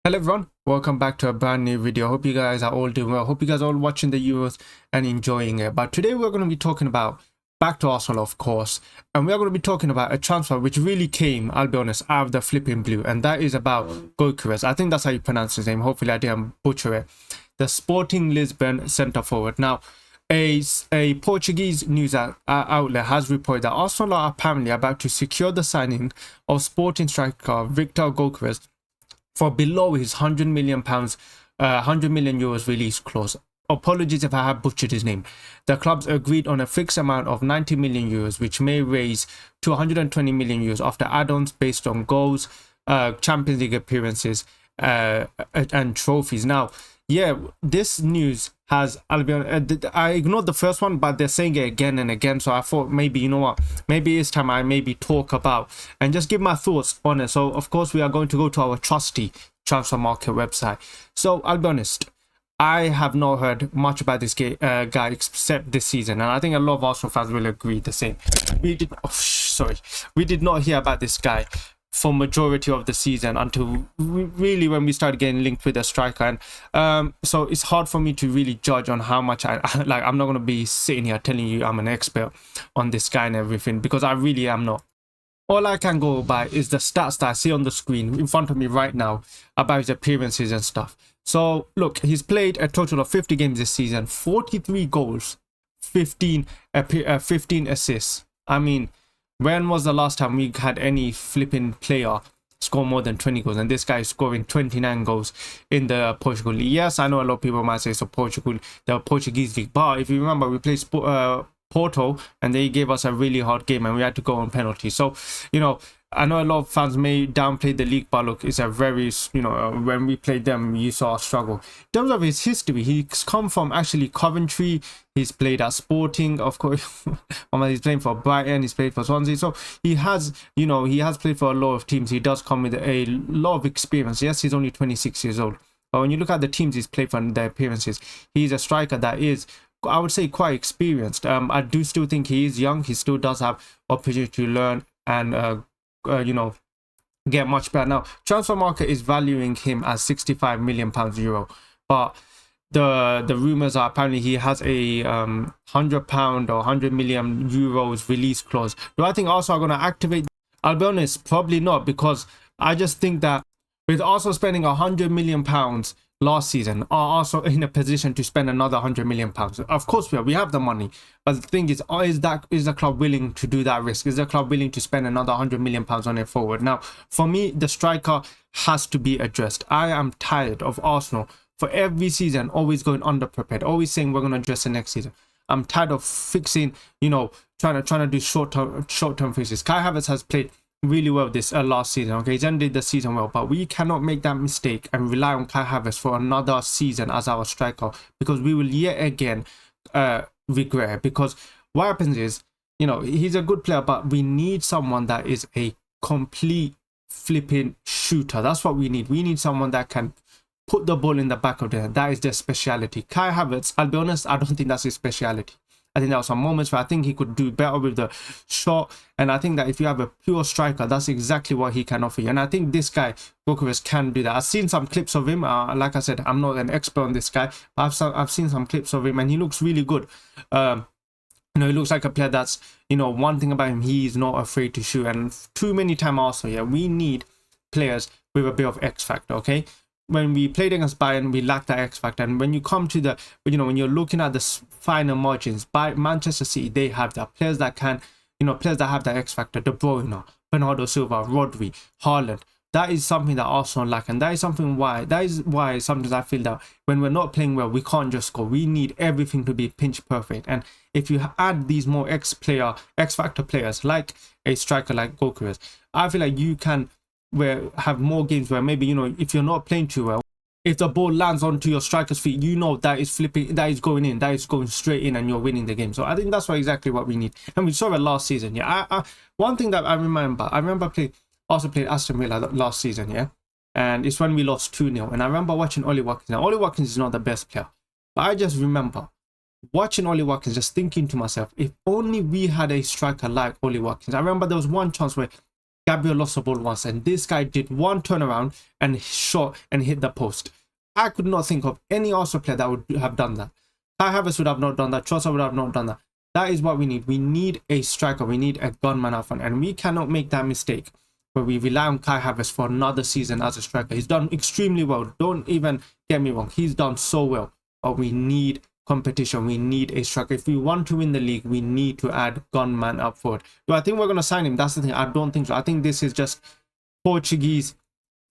Hello everyone, welcome back to a brand new video. Hope you guys are all doing well. Hope you guys are all watching the Euros and enjoying it. But today we're going to be talking about back to Arsenal, of course, and we're going to be talking about a transfer which really came, I'll be honest, out of the flipping blue, and that is about Gyökeres. I think that's how you pronounce his name. Hopefully I didn't butcher it. The Sporting Lisbon centre forward. Now, a Portuguese news outlet has reported that Arsenal are apparently about to secure the signing of Sporting striker Victor Gyökeres for below his £100 million, 100 million euros release clause. Apologies if I have butchered his name. The clubs agreed on a fixed amount of 90 million euros, which may raise to 120 million euros after add-ons based on goals, Champions League appearances, and trophies. Now, yeah, this news has, I'll be honest, I ignored the first one, but they're saying it again and again. So I thought maybe, you know what, maybe it's time I maybe talk about and just give my thoughts on it. So of course we are going to go to our trusty transfer market website. So I'll be honest, I have not heard much about this guy except this season, and I think a lot of Arsenal fans will agree the same. We did not hear about this guy for majority of the season until really when we started getting linked with a striker, and so it's hard for me to really judge on how much I like. I'm not going to be sitting here telling you I'm an expert on this guy and everything, because I really am not. All I can go by is the stats that I see on the screen in front of me right now about his appearances and stuff. So look, he's played a total of 50 games this season, 43 goals, 15 assists. I mean, when was the last time we had any flipping player score more than 20 goals? And this guy is scoring 29 goals in the Portugal League. Yes, I know a lot of people might say so Portugal, the Portuguese league. But if you remember, we played Porto and they gave us a really hard game and we had to go on penalty. So, you know, I know a lot of fans may downplay the league, but look, it's a very, you know, when we played them, you saw a struggle. In terms of his history, he's come from actually Coventry. He's played at Sporting, of course. He's playing for Brighton. He's played for Swansea. So he has, you know, he has played for a lot of teams. He does come with a lot of experience. Yes, he's only 26 years old. But when you look at the teams he's played for and their appearances, he's a striker that is, I would say, quite experienced. I do still think he is young. He still does have opportunity to learn and you know, get much better. Now, transfer market is valuing him as 65 million pounds euro, but the rumors are apparently he has a £100 or 100 million euros release clause. Do I think Arsenal are going to activate? I'll be honest, probably not, because I just think that with Arsenal spending 100 million pounds last season, are also in a position to spend another 100 million pounds. Of course we have the money, but the thing is the club willing to do that risk? Is the club willing to spend another 100 million pounds on it forward? Now, for me, the striker has to be addressed. I am tired of Arsenal for every season always going underprepared, always saying we're going to address the next season. I'm tired of fixing, you know, trying to do short-term fixes. Kai Havertz has played really well this last season. Okay, he's ended the season well, but we cannot make that mistake and rely on Kai Havertz for another season as our striker, because we will yet again regret it. Because what happens is, you know, he's a good player, but we need someone that is a complete flipping shooter. That's what we need. We need someone that can put the ball in the back of the net. That is their speciality. Kai Havertz, I'll be honest, I don't think that's his speciality. I think there were some moments where I think he could do better with the shot, and I think that if you have a pure striker, that's exactly what he can offer you. And I think this guy Gyokeres can do that. I've seen some clips of him. Like I said, I'm not an expert on this guy, but I've seen some clips of him, and he looks really good. You know, he looks like a player that's, you know, one thing about him, he's not afraid to shoot. And too many times also, yeah, we need players with a bit of X factor. Okay, when we played against Bayern, we lacked that X factor. And when you come to the, you know, when you're looking at the final margins, by Manchester City, they have that players that can, you know, players that have that X factor. De Bruyne, Bernardo Silva, Rodri, Haaland. That is something that Arsenal lack, and that is why sometimes I feel that when we're not playing well, we can't just score. We need everything to be pinch perfect. And if you add these more X factor players like a striker like Gyökeres, I feel like you can have more games where maybe, you know, if you're not playing too well, if the ball lands onto your striker's feet, you know that is flipping, that is going in, that is going straight in, and you're winning the game. So I think that's exactly what we need, and we saw it last season. Yeah, one thing that I remember also played Aston Villa last season. Yeah, and it's when we lost 2-0, and I remember watching Ollie Watkins. Now, Ollie Watkins is not the best player, but I just remember watching Ollie Watkins, just thinking to myself, if only we had a striker like Ollie Watkins. I remember there was one chance where Gabriel lost the ball once, and this guy did one turnaround and shot and hit the post. I could not think of any Arsenal player that would have done that. Kai Havertz would have not done that. Trossard would have not done that. That is what we need. We need a striker. We need a gunman up front, and we cannot make that mistake where we rely on Kai Havertz for another season as a striker. He's done extremely well. Don't even get me wrong. He's done so well, but we need competition. We need a striker. If we want to win the league, we need to add gunman up forward. Do I think we're going to sign him? That's the thing. I don't think so. I think this is just Portuguese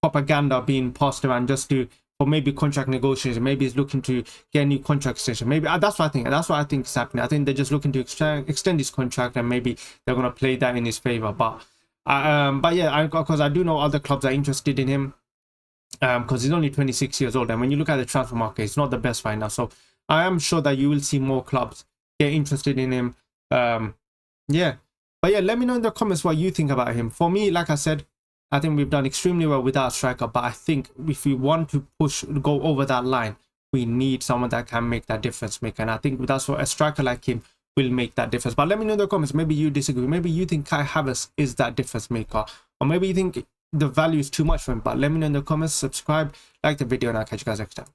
propaganda being passed around just to, or maybe contract negotiation. Maybe he's looking to get a new contract extension. Maybe that's what I think. That's what I think is happening. I think they're just looking to extend his contract, and maybe they're going to play that in his favor. But yeah, because I do know other clubs are interested in him, because he's only 26 years old, and when you look at the transfer market, it's not the best right now. So I am sure that you will see more clubs get interested in him. Yeah, but yeah, let me know in the comments what you think about him. For me, like I said, I think we've done extremely well with our striker, but I think if we want to go over that line, we need someone that can make that difference maker, and I think that's what a striker like him will make that difference. But let me know in the comments, maybe you disagree, maybe you think Kai Havertz is that difference maker, or maybe you think the value is too much for him. But let me know in the comments, subscribe, like the video, and I'll catch you guys next time.